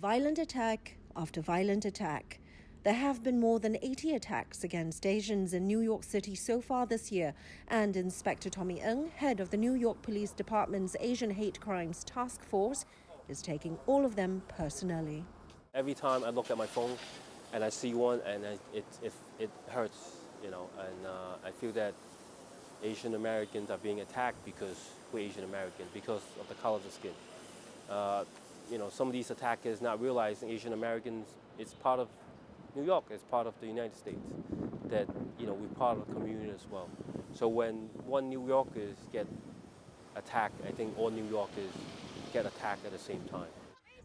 Violent attack after violent attack. There have been more than 80 attacks against Asians in New York City so far this year, and Inspector Tommy Ng, head of the New York Police Department's Asian Hate Crimes Task Force, is taking all of them personally. Every time I look at my phone and I see one, and it hurts, and I feel that Asian Americans are being attacked because we're Asian Americans, because of the color of the skin. Some of these attackers not realizing Asian Americans is part of New York, it's part of the United States, that we're part of the community as well. So when one New Yorkers get attacked, I think all New Yorkers get attacked at the same time.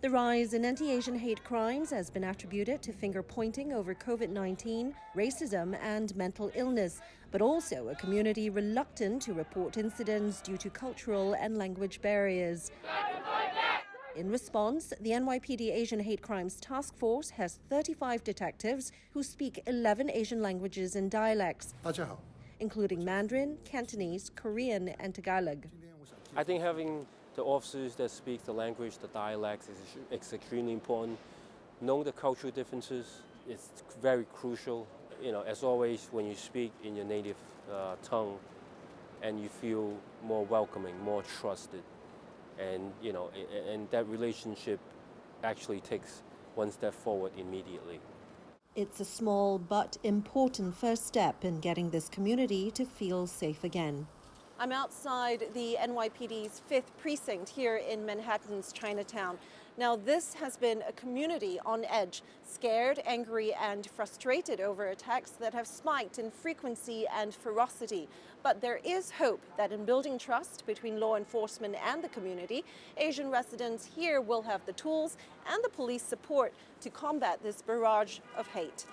The rise in anti-Asian hate crimes has been attributed to finger-pointing over COVID-19, racism and mental illness, but also a community reluctant to report incidents due to cultural and language barriers. In response, the NYPD Asian Hate Crimes Task Force has 35 detectives who speak 11 Asian languages and dialects, including Mandarin, Cantonese, Korean and Tagalog. I think having the officers that speak the language, the dialects, is extremely important. Knowing the cultural differences is very crucial. As always, when you speak in your native tongue, and you feel more welcoming, more trusted, and that relationship actually takes one step forward immediately. It's a small but important first step in getting this community to feel safe again. I'm outside the NYPD's 5th precinct here in Manhattan's Chinatown. Now, this has been a community on edge, scared, angry, and frustrated over attacks that have spiked in frequency and ferocity. But there is hope that in building trust between law enforcement and the community, Asian residents here will have the tools and the police support to combat this barrage of hate.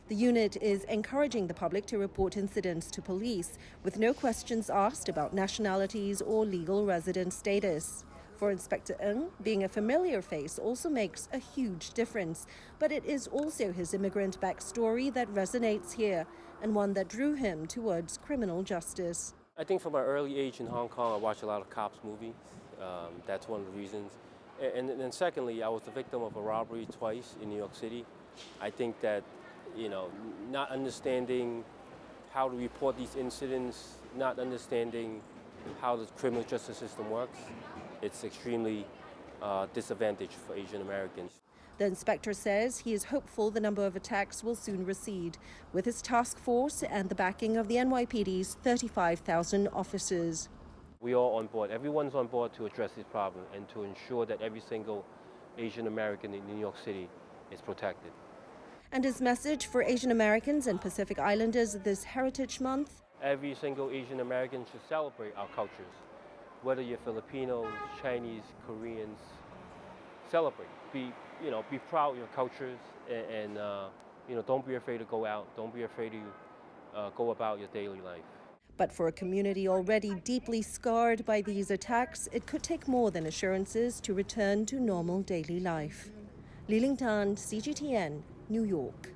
The unit is encouraging the public to report incidents to police, with no questions asked about nationalities or legal resident status. For Inspector Ng, being a familiar face also makes a huge difference. But it is also his immigrant backstory that resonates here, and one that drew him towards criminal justice. I think from my early age in Hong Kong, I watched a lot of cops movies. That's one of the reasons. And then secondly, I was the victim of a robbery twice in New York City. I think that not understanding how to report these incidents, not understanding how the criminal justice system works, it's extremely disadvantaged for Asian Americans. The inspector says he is hopeful the number of attacks will soon recede, with his task force and the backing of the NYPD's 35,000 officers. We are on board. Everyone's on board to address this problem and to ensure that every single Asian American in New York City is protected. And his message for Asian Americans and Pacific Islanders this Heritage Month? Every single Asian American should celebrate our cultures. Whether you're Filipinos, Chinese, Koreans, celebrate. Be proud of your cultures, and don't be afraid to go out. Don't be afraid to go about your daily life. But for a community already deeply scarred by these attacks, it could take more than assurances to return to normal daily life. Li Ling Tan, CGTN, New York.